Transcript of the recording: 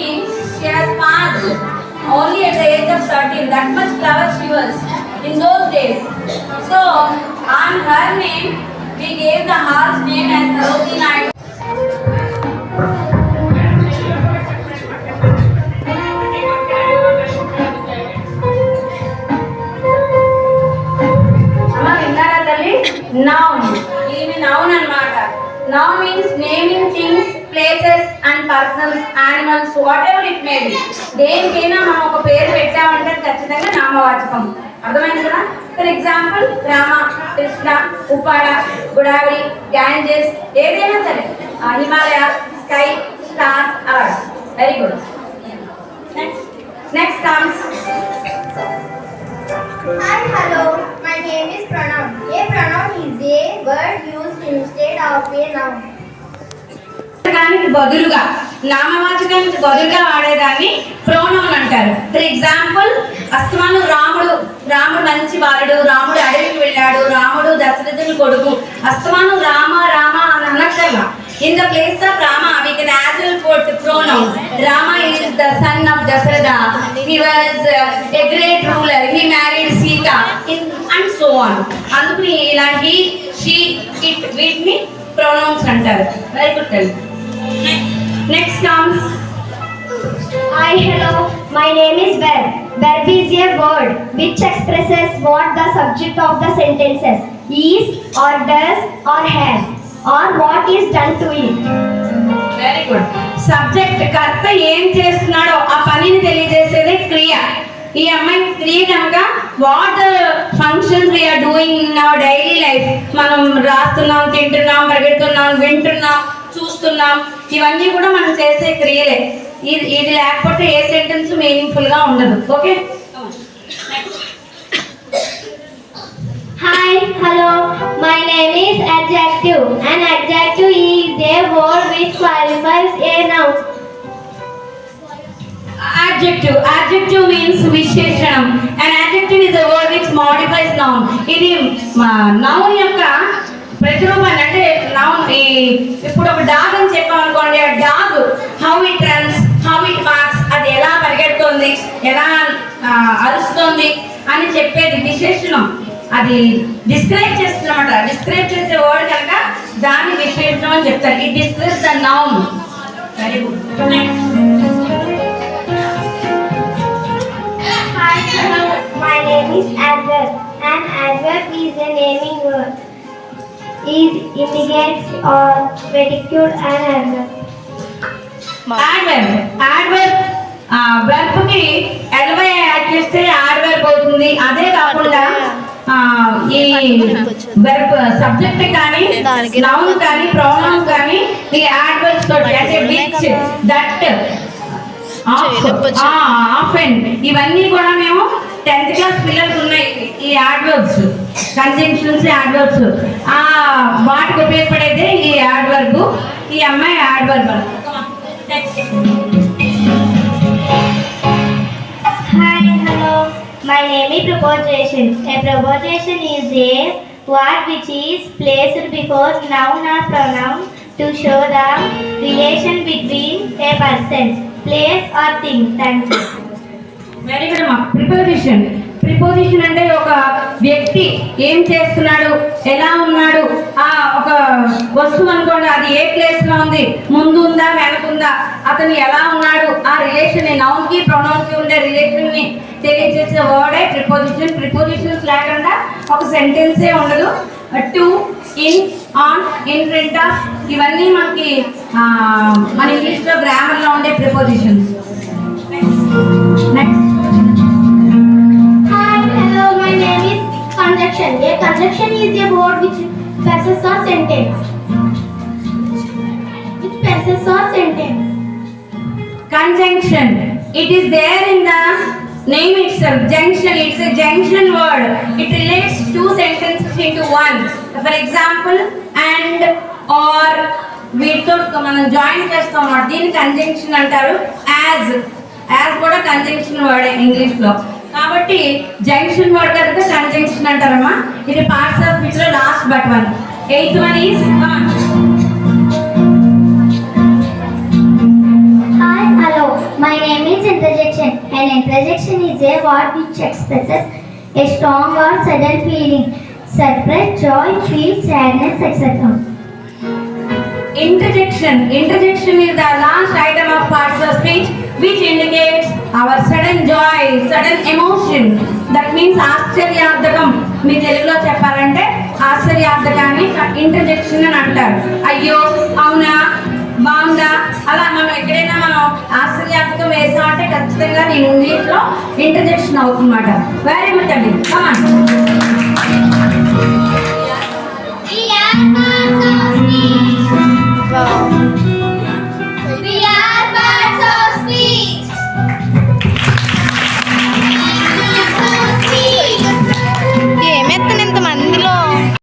king. She has passed only at the age of 13. That much clever she was in those days. So on her name we gave the horse name as Sarojini Naidu. Noun. Even noun anamata. Noun means naming things, places and persons, animals, whatever it may be. దేనికైనా మనం ఒక పేరు పెట్టామంటే ఖచ్చితంగా నామవాచకం. అర్థమైంది కదా? For example Rama, Krishna, Uppada, Godavari, Ganges, ఏదైనా సరే, హిమాలయ, స్కై, స్టార్స్, అలా. Very good. Next comes. Hi, hello. My name is pronoun. A pronoun is a word used instead of a noun. నామవాచకానికి బదులుగా, నామవాచకానికి బదులుగా వాడేదాన్ని ప్రోనౌన్ అంటారు. ఫర్ ఎగ్జాంపుల్ అస్తమాను రాముడు, రాముడు మంచి బాలుడు, రాముడు అడవికి వెళ్ళాడు, రాముడు దశరథుని కొడుకు, అస్తమాను రామ రామ అని అనక్కర్లా. In the place of Rama, we can add the pronoun. Rama is the son of Dasharatha. He was a great ruler. He married Sita, and so on. Andukuni ila he, she, it, వీటిని pronouns అంటారు. Very good. Next comes. Hi, hello. My name is verb. Verb is a word which expresses what the subject of the sentences is, or does, or has, or what is done to it. Very good. Subject కర్త ఏం చేస్తున్నాడో ఆ పనిని తెలియజేసేది క్రియ. ఈ అమ్మాయి క్రియ కనుక what functions we are doing in our daily life. మనం రాస్తున్నాం, తింటున్నాం, పరిగెడుతున్నాం, వింటున్నాం, చూస్తున్నాం, ఇవన్నీ కూడా మనం చేసే క్రియలే. ఇది లేకపోతే ఏ సెంటెన్స్ మీనింగ్ఫుల్ గా ఉండదు. Okay. Hi, hello. My name is adjective. An adjective is a word which qualifies a noun. Adjective means విశేషణం. An adjective is a word which modifies noun. ఇది noun యొక్క ప్రతిరూపాన్ని, అంటే noun ఇప్పుడు ఒక డాగ్ అని చెప్పాం అనుకోండి, ఆ dog how it runs, how it walks, అది ఎలా పరిగెడుతుంది, ఎలా అరుస్తుంది అని చెప్పేది విశేషణం. అది డిస్క్రైబ్ చేస్తున్నమాట. డిస్క్రైబ్ చేసే వర్డ్ కనుక దాన్ని విశేషణం అని చెప్తారు. It describes the noun. Very good. Hi, hello. My name is adverb. An adverb is a naming word. It indicates or predicates an adverb. Adverb verb కి ఎల్వై యాడ్ చేస్తే adverb అవుతుంది. అదే కాకుండా ఈ వెర్బ్ సబ్జెక్ట్ కానీ, noun కానీ, pronoun కానీ ఈ యాడ్వర్బ్స్ తోటి, అంటే విచ్, దట్, ఆఫెన్, ఇవన్నీ కూడా మేము 10th క్లాస్ పిల్లలకు ఉన్నాయి. ఈ యాడ్వర్బ్స్, కంజంక్షన్స్, యాడ్వర్బ్స్ వాటికి ఉపయోగపడేదే ఈ యాడ్వర్బ్. ఈ అమ్మాయి adverb. Hi, hello. My name is preposition. A preposition is a word which is placed before noun or pronoun to show the relation between a person, place or thing. Thank you. Very good అమ్మా. Preposition అంటే ఒక వ్యక్తి ఏం చేస్తున్నాడు, ఎలా ఉన్నాడు, ఒక వస్తువు అనుకోండి, అది ఏ ప్లేస్ లో ఉంది, ముందు ఉందా, వెనకుందా, అతను ఎలా ఉన్నాడు, ఆ రిలేషన్, నౌన్ కి ప్రొనౌన్ కి ఉండే రిలేషన్ ని తెలియజేసే వర్డే ప్రిపోజిషన్. ప్రిపోజిషన్స్ లేకుండా ఒక సెంటెన్సే ఉండదు. To, in, on, in front of, ఇవన్నీ మనకి మన ఇంగ్లీష్ లో గ్రామర్ లో ఉండే prepositions. Next. Hi, hello. My name is conjunction. A conjunction is a word which possesses a sentence. Which possesses a sentence. Conjunction. It is there in the name itself. Junction. It's a junction word. It relates two sentences into one. For example, and, or, వీటితో మనం join చేస్తాం. దీన్ని conjunction అంటారు. As కూడా conjunction word English లో. కాబట్టి junction word కనుక conjunction అంటారమ్మా. ఇది పార్ట్స్ ఆఫ్ విచ్ లో last but one. 8th one is Hi, hello. My name is interjection. An interjection is a word which expresses a strong or sudden feeling, surprise, joy, fear, sadness, etc. Interjection. Interjection is the last item of parts of speech which indicates our sudden joy, sudden emotion. That means ఆశ్చర్యార్థకం. మీ తెలుగులో చెప్పాలంటే ఆశ్చర్యార్థకాన్ని interjection అని అంటారు. అయ్యో, అవునా, బాగుందా, అలా మనం ఎక్కడైనా మనం ఆశ్చర్యార్థకం వేసామంటే ఖచ్చితంగా నేను ఇంగ్లీష్లో ఇంటర్జెక్షన్ అవుతుందన్నమాట. వెరీ గుడ్ అండి. కమాన్.